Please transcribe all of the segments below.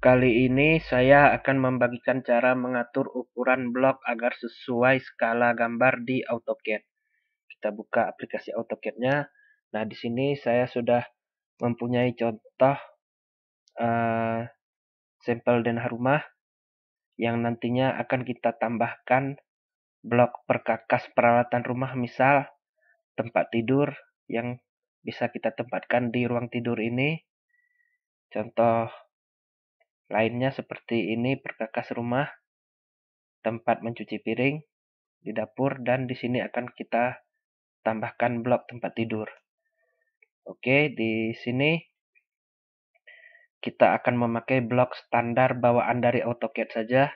Kali ini saya akan membagikan cara mengatur ukuran blok agar sesuai skala gambar di AutoCAD. Kita buka aplikasi AutoCAD-nya. Nah, di sini saya sudah mempunyai contoh sampel denah rumah yang nantinya akan kita tambahkan blok perkakas peralatan rumah, misal tempat tidur yang bisa kita tempatkan di ruang tidur ini. Contoh lainnya seperti ini, perkakas rumah, tempat mencuci piring di dapur, dan di sini akan kita tambahkan blok tempat tidur. Oke, di sini kita akan memakai blok standar bawaan dari AutoCAD saja.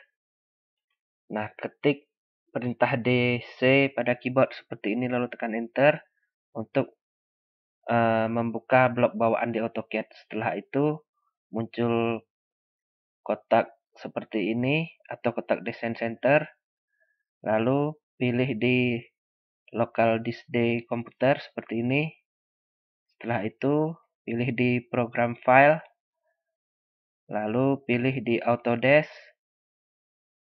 Nah, ketik perintah DC pada keyboard seperti ini lalu tekan enter untuk membuka blok bawaan di AutoCAD. Setelah itu muncul kotak seperti ini atau kotak desain center. Lalu pilih di local disk day komputer seperti ini. Setelah itu pilih di program file, lalu pilih di Autodesk,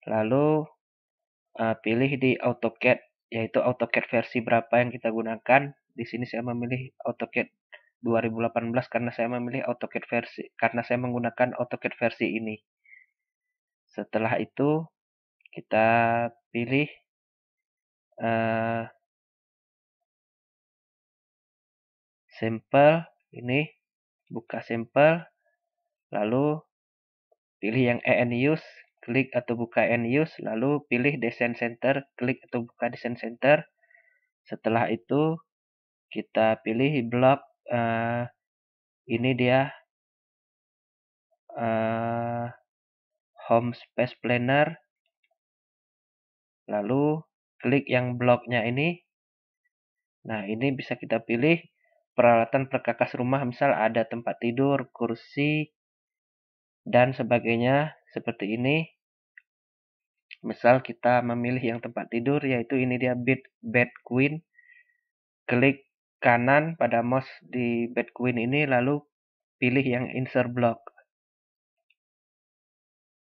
lalu pilih di AutoCAD, yaitu AutoCAD versi berapa yang kita gunakan. Di sini saya memilih AutoCAD 2018 karena saya memilih AutoCAD versi karena saya menggunakan AutoCAD versi ini. Setelah itu kita pilih sampel ini, buka sampel, lalu pilih yang EN use, klik atau buka EN use, lalu pilih desain center, klik atau buka desain center. Setelah itu kita pilih blok ini dia home space planner, lalu klik yang bloknya ini. Nah, ini bisa kita pilih peralatan perkakas rumah, misal ada tempat tidur, kursi, dan sebagainya seperti ini. Misal kita memilih yang tempat tidur, yaitu ini dia bed queen. Klik kanan pada mouse di bed queen ini, lalu pilih yang insert block.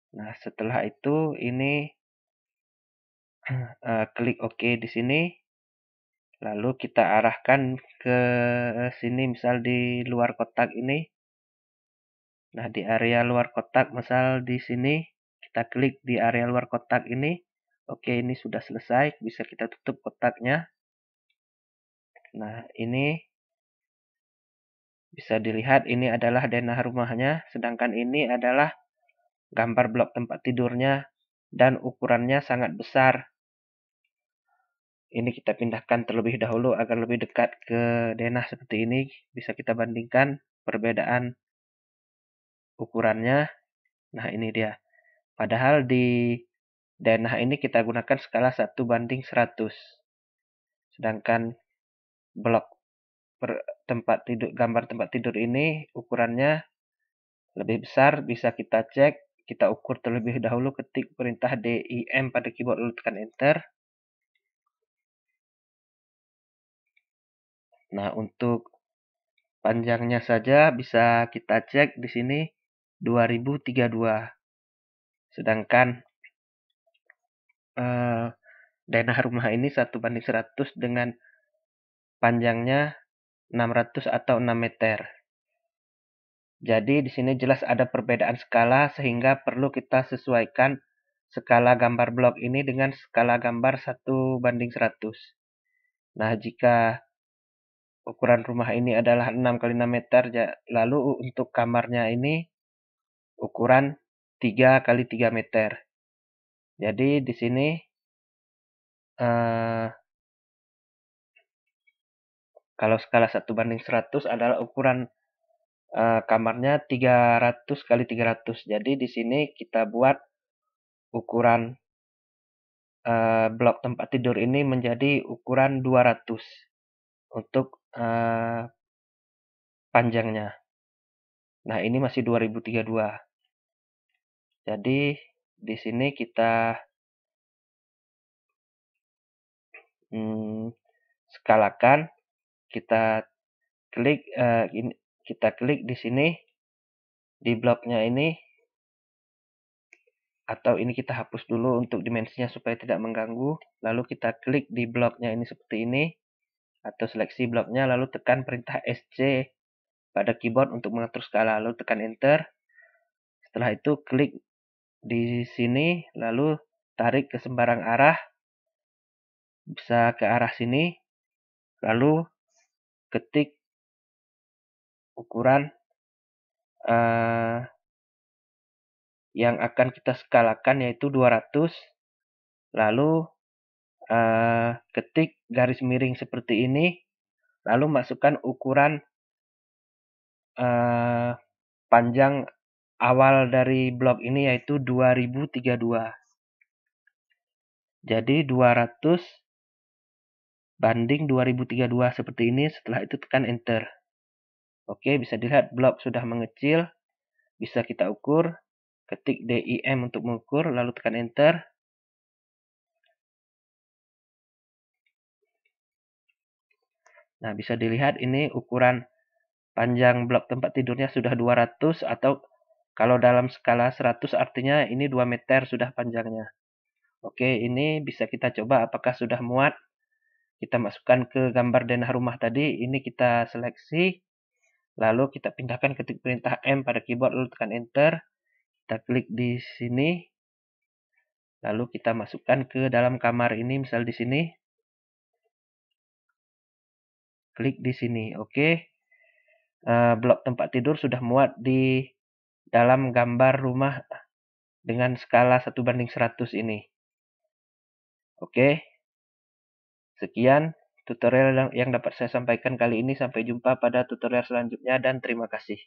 Nah, setelah itu ini klik OK di sini. Lalu kita arahkan ke sini, misal di luar kotak ini. Nah, di area luar kotak, misal di sini, kita klik di area luar kotak ini. Oke, ini sudah selesai. Bisa kita tutup kotaknya. Nah, ini bisa dilihat ini adalah denah rumahnya, sedangkan ini adalah gambar blok tempat tidurnya dan ukurannya sangat besar. Ini kita pindahkan terlebih dahulu agar lebih dekat ke denah seperti ini. Bisa kita bandingkan perbedaan ukurannya. Nah, ini dia. Padahal di denah ini kita gunakan skala 1:100. Sedangkan blok gambar tempat tidur ini ukurannya lebih besar. Bisa kita cek, kita ukur terlebih dahulu, ketik perintah DIM pada keyboard lalu tekan enter. Nah, untuk panjangnya saja bisa kita cek di sini 2032. Sedangkan denah rumah ini 1:100 dengan panjangnya 600 atau 6 meter. Jadi di sini jelas ada perbedaan skala sehingga perlu kita sesuaikan skala gambar blok ini dengan skala gambar 1:100. Nah, jika ukuran rumah ini adalah 6x6 meter, lalu untuk kamarnya ini ukuran 3x3 meter. Jadi di sini kalau skala 1:100 adalah ukuran kamarnya 300x300. Jadi di sini kita buat ukuran blok tempat tidur ini menjadi ukuran 200 untuk panjangnya. Nah, ini masih 2032. Jadi di sini kita skalakan, kita klik di sini di bloknya ini. Atau ini kita hapus dulu untuk dimensinya supaya tidak mengganggu. Lalu kita klik di bloknya ini seperti ini. Atau seleksi bloknya, lalu tekan perintah SC pada keyboard untuk mengatur skala. Lalu tekan Enter. Setelah itu klik di sini, lalu tarik ke sembarang arah. Bisa ke arah sini. Lalu ketik ukuran yang akan kita skalakan, yaitu 200. Lalu ketik garis miring seperti ini. Lalu masukkan ukuran panjang awal dari blok ini, yaitu 2032. Jadi 200 banding 2032 seperti ini. Setelah itu tekan Enter. Oke, bisa dilihat blok sudah mengecil. Bisa kita ukur. Ketik DIM untuk mengukur, lalu tekan Enter. Nah, bisa dilihat ini ukuran panjang blok tempat tidurnya sudah 200, atau kalau dalam skala 100 artinya ini 2 meter sudah panjangnya. Oke, ini bisa kita coba apakah sudah muat. Kita masukkan ke gambar denah rumah tadi. Ini kita seleksi. Lalu kita pindahkan, ketik perintah M pada keyboard, lalu tekan Enter. Kita klik di sini. Lalu kita masukkan ke dalam kamar ini, misal di sini. Klik di sini. Oke. Blok tempat tidur sudah muat di dalam gambar rumah dengan skala 1:100 ini. Oke. Sekian tutorial yang dapat saya sampaikan kali ini. Sampai jumpa pada tutorial selanjutnya dan terima kasih.